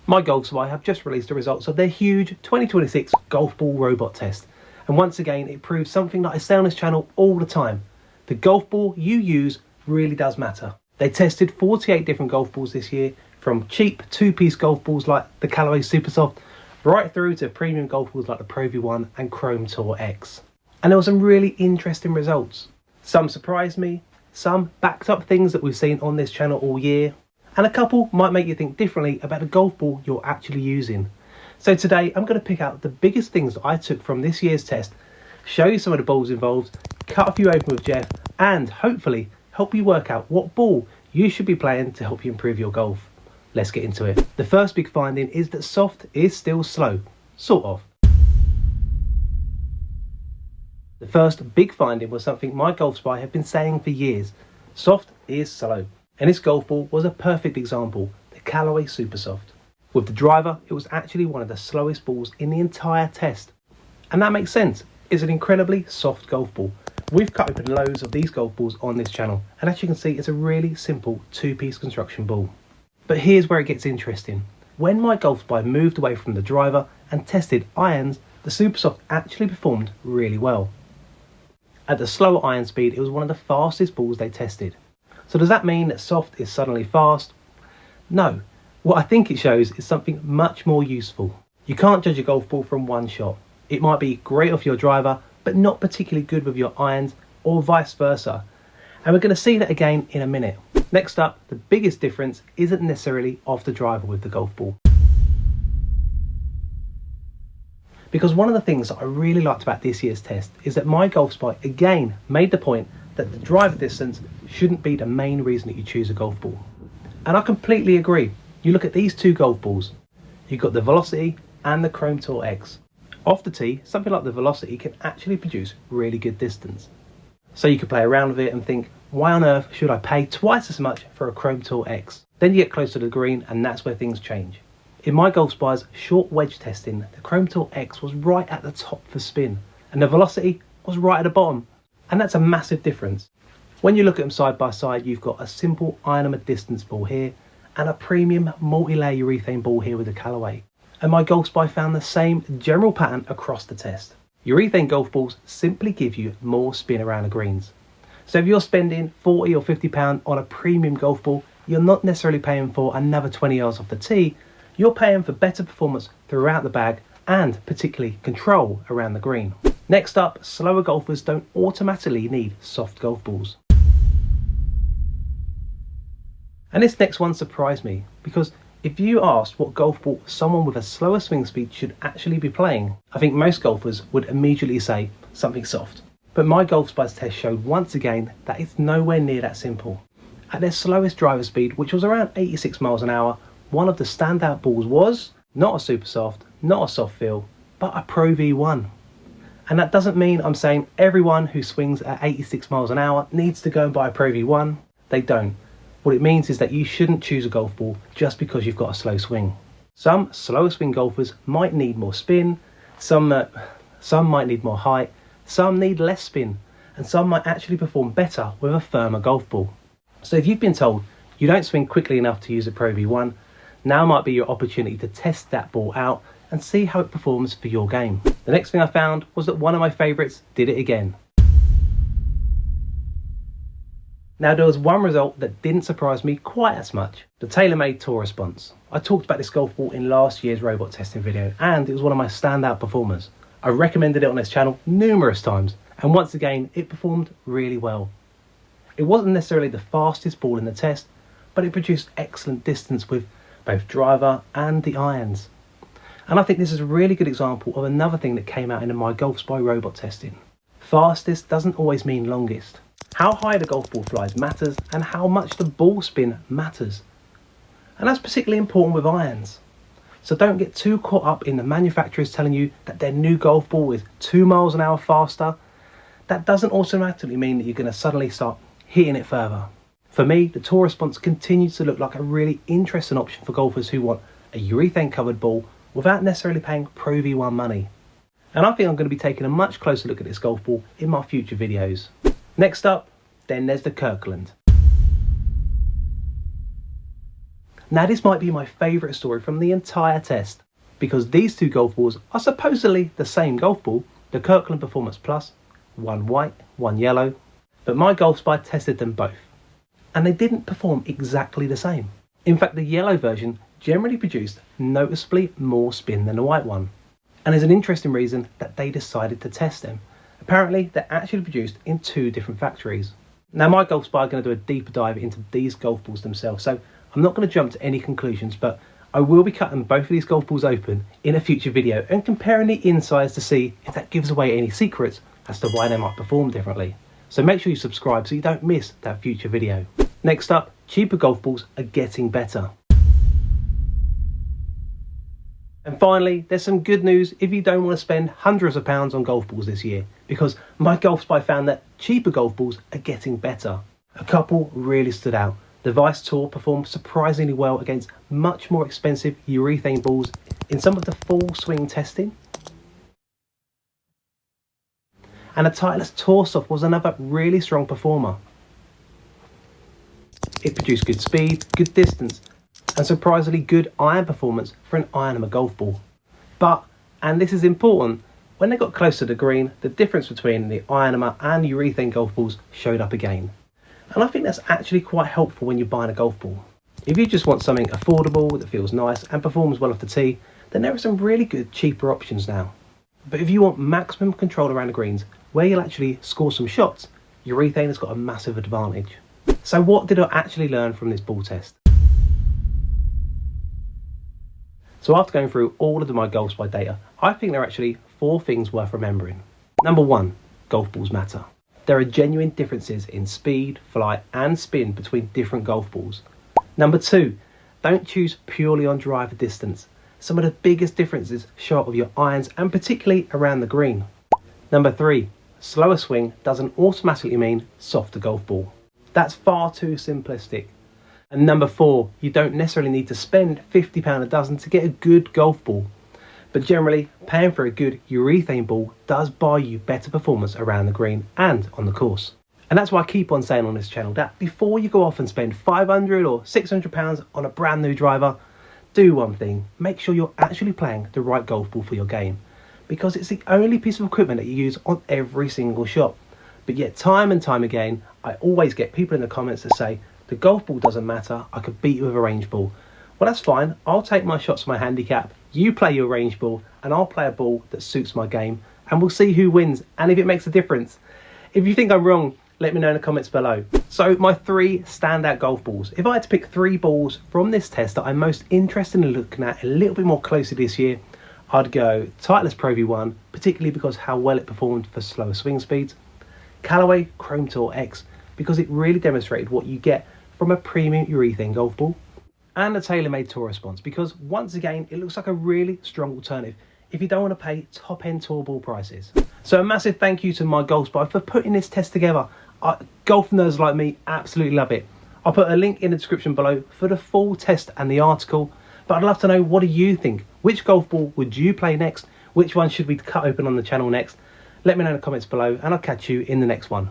MyGolfSpy have just released the results of their huge 2026 golf ball robot test. And once again, it proves something that I say on this channel all the time. The golf ball you use really does matter. They tested 48 different golf balls this year, from cheap two-piece golf balls like the Callaway Super Soft, right through to premium golf balls like the Pro V1 and Chrome Tour X. And there were some really interesting results. Some surprised me, some backed up things that we've seen on this channel all year, and a couple might make you think differently about the golf ball you're actually using. So today I'm going to pick out the biggest things that I took from this year's test, show you some of the balls involved, cut a few open with Jeff, and hopefully help you work out what ball you should be playing to help you improve your golf. Let's get into it. The first big finding is that soft is still slow, sort of. The first big finding was something MyGolfSpy have been saying for years. Soft is slow. And this golf ball was a perfect example, the Callaway Super Soft. With the driver, it was actually one of the slowest balls in the entire test. And that makes sense. It's an incredibly soft golf ball. We've cut open loads of these golf balls on this channel, and as you can see, it's a really simple two-piece construction ball. But here's where it gets interesting. When MyGolfSpy moved away from the driver and tested irons, the Super Soft actually performed really well. At the slower iron speed, it was one of the fastest balls they tested. So does that mean that soft is suddenly fast? No. What I think it shows is something much more useful. You can't judge a golf ball from one shot. It might be great off your driver, but not particularly good with your irons, or vice versa. And we're going to see that again in a minute. Next up, the biggest difference isn't necessarily off the driver with the golf ball. Because one of the things that I really liked about this year's test is that MyGolfSpy again made the point that the driver distance shouldn't be the main reason that you choose a golf ball. And I completely agree. You look at these two golf balls, you've got the Velocity and the Chrome Tour X. Off the tee, something like the Velocity can actually produce really good distance. So you could play around with it and think, why on earth should I pay twice as much for a Chrome Tour X? Then you get closer to the green and that's where things change. In MyGolfSpy's short wedge testing, the Chrome Tour X was right at the top for spin and the Velocity was right at the bottom. And that's a massive difference. When you look at them side by side, you've got a simple iron and a distance ball here and a premium multi-layer urethane ball here with the Callaway. And MyGolfSpy found the same general pattern across the test. Urethane golf balls simply give you more spin around the greens. So if you're spending £40 or £50 on a premium golf ball, you're not necessarily paying for another 20 yards off the tee, you're paying for better performance throughout the bag and particularly control around the green. Next up, slower golfers don't automatically need soft golf balls. And this next one surprised me, because if you asked what golf ball someone with a slower swing speed should actually be playing, I think most golfers would immediately say something soft. But MyGolfSpy's test showed once again that it's nowhere near that simple. At their slowest driver speed, which was around 86 miles an hour, one of the standout balls was not a Super Soft, not a soft feel, but a Pro V1. And that doesn't mean I'm saying everyone who swings at 86 miles an hour needs to go and buy a Pro V1. They don't. What it means is that you shouldn't choose a golf ball just because you've got a slow swing. Some slower swing golfers might need more spin, some might need more height, some need less spin, and some might actually perform better with a firmer golf ball. So if you've been told you don't swing quickly enough to use a Pro V1, now might be your opportunity to test that ball out and see how it performs for your game. The next thing I found was that one of my favourites did it again. Now there was one result that didn't surprise me quite as much, the TaylorMade Tour Response. I talked about this golf ball in last year's robot testing video and it was one of my standout performers. I recommended it on this channel numerous times and once again it performed really well. It wasn't necessarily the fastest ball in the test, but it produced excellent distance with both driver and the irons. And I think this is a really good example of another thing that came out in the MyGolfSpy robot testing. Fastest doesn't always mean longest. How high the golf ball flies matters and how much the ball spin matters. And that's particularly important with irons. So don't get too caught up in the manufacturers telling you that their new golf ball is 2 miles an hour faster. That doesn't automatically mean that you're going to suddenly start hitting it further. For me, the Tour Response continues to look like a really interesting option for golfers who want a urethane covered ball without necessarily paying Pro V1 money. And I think I'm going to be taking a much closer look at this golf ball in my future videos. Next up, then there's the Kirkland. Now this might be my favourite story from the entire test, because these two golf balls are supposedly the same golf ball, the Kirkland Performance Plus, one white, one yellow, but MyGolfSpy tested them both, and they didn't perform exactly the same. In fact, the yellow version generally produced noticeably more spin than the white one, and there's an interesting reason that they decided to test them. Apparently they're actually produced in two different factories. Now MyGolfSpy are going to do a deeper dive into these golf balls themselves, so I'm not going to jump to any conclusions, but I will be cutting both of these golf balls open in a future video and comparing the insides to see if that gives away any secrets as to why they might perform differently. So make sure you subscribe so you don't miss that future video. Next up, cheaper golf balls are getting better. And finally, there's some good news if you don't want to spend hundreds of pounds on golf balls this year, because MyGolfSpy found that cheaper golf balls are getting better. A couple really stood out. The Vice Tour performed surprisingly well against much more expensive urethane balls in some of the full swing testing. And the Titleist Tour Soft was another really strong performer. It produced good speed, good distance, and surprisingly good iron performance for an ironhammer golf ball. But, and this is important, when they got close to the green, the difference between the ironhammer and urethane golf balls showed up again. And I think that's actually quite helpful when you're buying a golf ball. If you just want something affordable that feels nice and performs well off the tee, then there are some really good cheaper options now. But if you want maximum control around the greens, where you'll actually score some shots, urethane has got a massive advantage. So what did I actually learn from this ball test? So after going through all of the MyGolfSpy data, I think there are actually 4 things worth remembering. Number 1, golf balls matter. There are genuine differences in speed, flight and spin between different golf balls. Number 2, don't choose purely on driver distance. Some of the biggest differences show up with your irons and particularly around the green. Number 3, slower swing doesn't automatically mean softer golf ball. That's far too simplistic. And number 4, you don't necessarily need to spend £50 a dozen to get a good golf ball. But generally, paying for a good urethane ball does buy you better performance around the green and on the course. And that's why I keep on saying on this channel that before you go off and spend £500 or £600 on a brand new driver, do one thing: make sure you're actually playing the right golf ball for your game, because it's the only piece of equipment that you use on every single shot. But yet time and time again, I always get people in the comments that say, the golf ball doesn't matter, I could beat you with a range ball. Well, that's fine, I'll take my shots my handicap, you play your range ball, and I'll play a ball that suits my game, and we'll see who wins and if it makes a difference. If you think I'm wrong, let me know in the comments below. So my 3 standout golf balls. If I had to pick 3 balls from this test that I'm most interested in looking at a little bit more closely this year, I'd go Titleist Pro V1, particularly because how well it performed for slower swing speeds. Callaway Chrome Tour X, because it really demonstrated what you get from a premium urethane golf ball. And the TaylorMade Tour Response, because once again it looks like a really strong alternative if you don't want to pay top-end tour ball prices. So a massive thank you to MyGolfSpy for putting this test together. Golf nerds like me absolutely love it. I'll put a link in the description below for the full test and the article, but I'd love to know, what do you think? Which golf ball would you play next? Which one should we cut open on the channel next? Let me know in the comments below and I'll catch you in the next one.